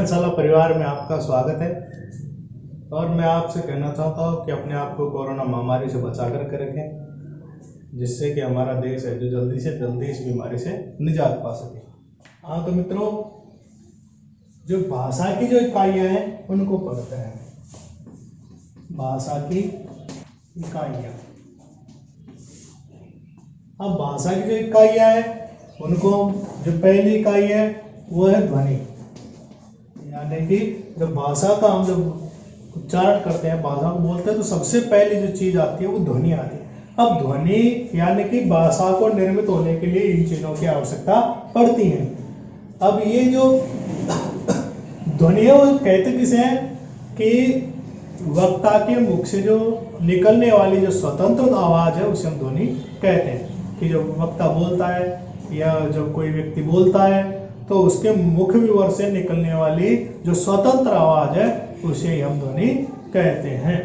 पाठशाला परिवार में आपका स्वागत है। और मैं आपसे कहना चाहता हूँ कि अपने आप को कोरोना महामारी से बचा कर रखें, जिससे कि हमारा देश है जो जल्दी से जल्दी इस बीमारी से निजात पा सके। हाँ तो मित्रों, जो भाषा की जो इकाइयाँ हैं उनको पढ़ते हैं। भाषा की इकाइयाँ। अब भाषा की जो इकाइयाँ हैं उनको, जो पहली इकाई है वो है ध्वनि, यानी कि जब भाषा का हम जब उच्चारण करते हैं, भाषा को बोलते हैं, तो सबसे पहली जो चीज आती है वो ध्वनि आती है। अब ध्वनि यानी कि भाषा को निर्मित होने के लिए इन चीजों की आवश्यकता पड़ती है। अब ये जो ध्वनि है वो कहते किसे हैं कि वक्ता के मुख से जो निकलने वाली जो स्वतंत्र आवाज है उसे हम ध्वनि कहते हैं। कि जब वक्ता बोलता है या जब कोई व्यक्ति बोलता है तो उसके मुख विवर से निकलने वाली जो स्वतंत्र आवाज है उसे हम ध्वनि कहते हैं।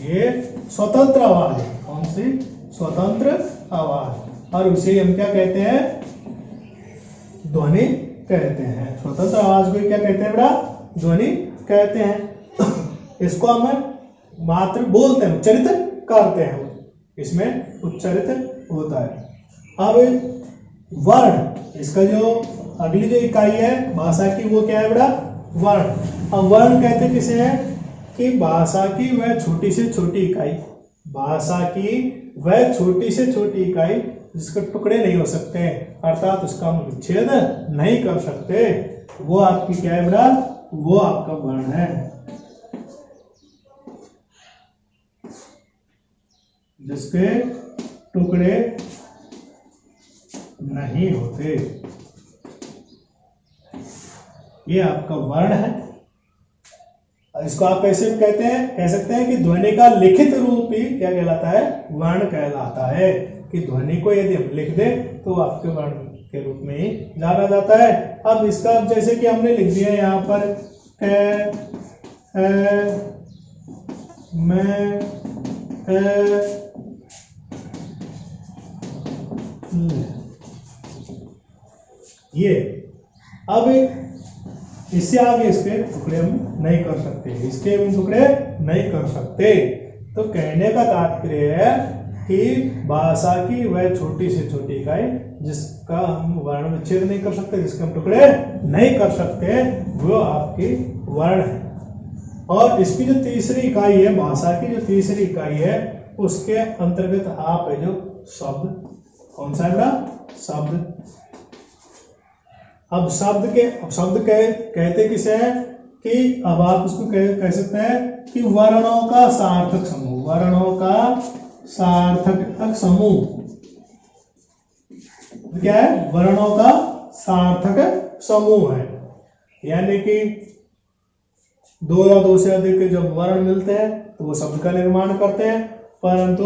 ये स्वतंत्र आवाज है। कौन सी? स्वतंत्र आवाज। और उसे हम क्या कहते हैं? ध्वनि कहते हैं। स्वतंत्र आवाज को क्या कहते हैं बेटा? ध्वनि कहते हैं। इसको हम मात्र बोलते हैं, उच्चारित करते हैं, इसमें उच्चारित होता है। अब वर्ण, इसका जो अगली जो इकाई है भाषा की वो क्या है बेटा? वर्ण। अब वर्ण कहते किसे हैं कि भाषा की वह छोटी से छोटी इकाई, भाषा की वह छोटी से छोटी इकाई जिसके टुकड़े नहीं हो सकते, अर्थात उसका हम विच्छेद नहीं कर सकते, वो आपकी क्या है बेटा? वो आपका वर्ण है। जिसके टुकड़े नहीं होते, ये आपका वर्ण है। इसको आप कैसे कहते हैं? कह सकते हैं कि ध्वनि का लिखित रूप ही क्या कहलाता है? वर्ण कहलाता है। कि ध्वनि को यदि हम लिख दें तो आपके वर्ण के रूप में ही जाना जाता है। अब इसका जैसे कि हमने लिख दिया यहाँ पर मैं ये, अब इससे आगे इसके टुकड़े हम नहीं कर सकते, इसके हम टुकड़े नहीं कर सकते। तो कहने का तात्पर्य है कि भाषा की वह छोटी से छोटी इकाई जिसका हम वर्ण विच्छेद नहीं कर सकते, जिसके हम टुकड़े नहीं कर सकते, वो आपकी वर्ण है। और इसकी जो तीसरी इकाई है, भाषा की जो तीसरी इकाई है, उसके अंतर्गत आप है जो शब्द। कौन सा है? शब्द। अब शब्द कहते किसे हैं कि अब आप उसको कह सकते हैं कि वर्णों का सार्थक समूह, वर्णों का सार्थक समूह। क्या है? वर्णों का सार्थक समूह है। यानी कि दो या दो से अधिक जब वर्ण मिलते हैं तो वो शब्द का निर्माण करते हैं, परंतु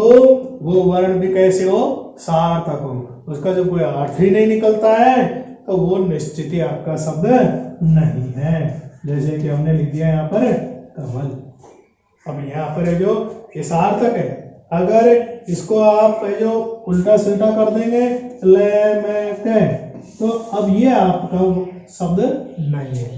वो वर्ण भी कैसे हो? सार्थक हो। उसका जब कोई अर्थ ही नहीं निकलता है तो वो निश्चित ही आपका शब्द नहीं है। जैसे कि हमने लिख दिया यहाँ पर कमल। अब यहाँ पर जो ये सार्थक है, अगर इसको आप जो उल्टा सीधा कर देंगे ले मैं कह, तो अब ये आपका शब्द नहीं है।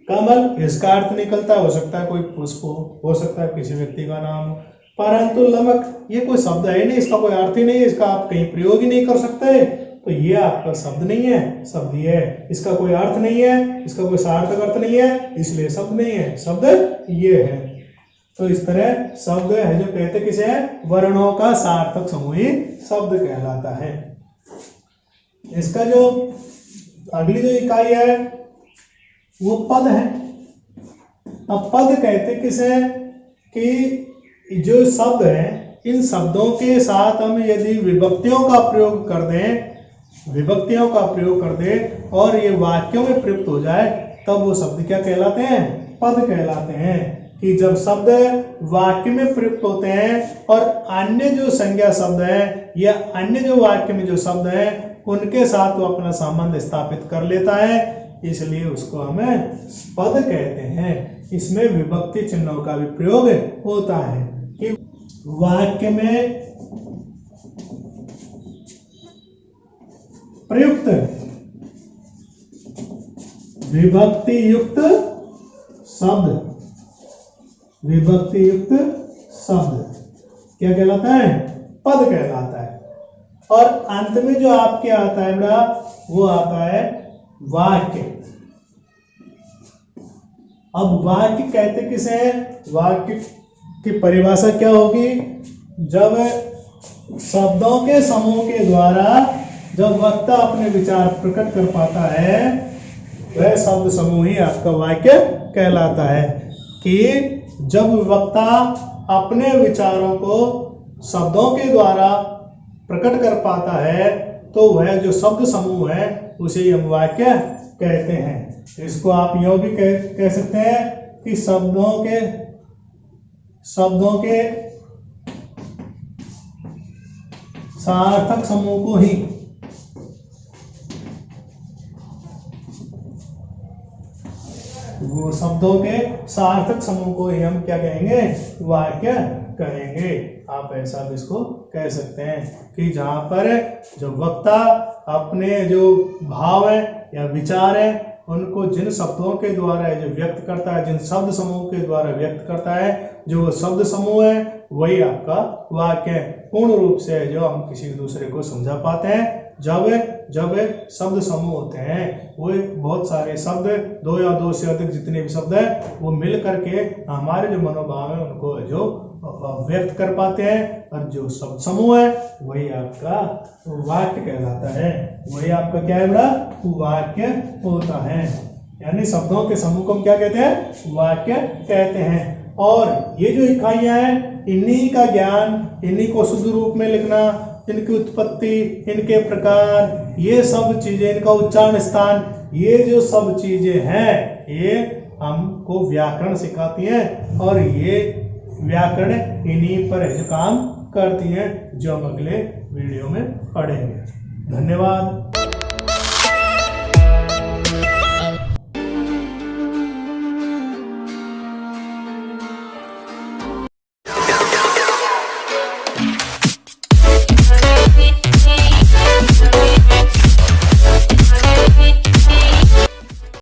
कमल, इसका अर्थ निकलता हो सकता है कोई पुष्प हो सकता है किसी व्यक्ति का नाम, परंतु लमक ये कोई शब्द है नहीं, इसका कोई अर्थ ही नहीं है, इसका आप कहीं प्रयोग ही नहीं कर सकते, तो ये आपका शब्द नहीं है। शब्द ये है, इसका कोई अर्थ नहीं है, इसका कोई सार्थक अर्थ नहीं है, इसलिए शब्द नहीं है, शब्द ये है। तो इस तरह शब्द है जो कहते किसे है? वर्णों का सार्थक समूह ही शब्द कहलाता है। इसका जो अगली जो इकाई है वो पद है। अब पद कहते किसे है कि जो शब्द है, इन शब्दों के साथ हम यदि विभक्तियों का प्रयोग कर दें, विभक्तियों का प्रयोग कर दें और ये वाक्यों में प्रयुक्त हो जाए, तब वो शब्द क्या कहलाते हैं? पद कहलाते हैं। कि जब शब्द वाक्य में प्रयुक्त होते हैं और अन्य जो संज्ञा शब्द है या अन्य जो वाक्य में जो शब्द है उनके साथ वो अपना संबंध स्थापित कर लेता है, इसलिए उसको हमें पद कहते हैं। इसमें विभक्ति चिन्हों का भी प्रयोग होता है कि वाक्य में प्रयुक्त विभक्ति युक्त शब्द, विभक्ति युक्त शब्द क्या कहलाता है? पद कहलाता है। और अंत में जो आपके आता है बेटा वो आता है वाक्य। अब वाक्य कहते किसे हैं? वाक्य की परिभाषा क्या होगी? जब शब्दों के समूह के द्वारा जब वक्ता अपने विचार प्रकट कर पाता है वह शब्द समूह ही आपका वाक्य कहलाता है। कि जब वक्ता अपने विचारों को शब्दों के द्वारा प्रकट कर पाता है तो वह जो शब्द समूह है उसे हम वाक्य कहते हैं। इसको आप यूं भी कह सकते हैं कि शब्दों के सार्थक समूह को ही वो शब्दों के सार्थक समूह को ही हम क्या कहेंगे? वाक्य कहेंगे। आप ऐसा भी इसको कह सकते हैं कि जहां पर जो वक्ता अपने जो भाव है या विचार है उनको जिन शब्दों के द्वारा जो व्यक्त करता है, जिन शब्द समूह के द्वारा व्यक्त करता है, जो शब्द समूह है वही आपका वाक्य है। पूर्ण रूप से जो हम किसी दूसरे को समझा पाते हैं जब शब्द समूह होते हैं वो बहुत सारे शब्द, दो या दो से अधिक जितने भी शब्द हैं वो मिल करके हमारे जो मनोभाव है उनको जो व्यक्त कर पाते हैं। और जो शब्द समूह है वही आपका वाक्य कहलाता है। वही आपका क्या है बेटा? वाक्य होता है। यानी शब्दों के समूह को हम क्या कहते हैं? वाक्य कहते हैं। और ये जो इकाइयां हैं इन्हीं का ज्ञान, इन्हीं को शुद्ध रूप में लिखना, इनकी उत्पत्ति, इनके प्रकार, ये सब चीजें, इनका उच्चारण स्थान, ये जो सब चीजें हैं ये हमको व्याकरण सिखाती हैं। और ये व्याकरण इन्हीं पर जो काम करती हैं जो हम अगले वीडियो में पढ़ेंगे। धन्यवाद।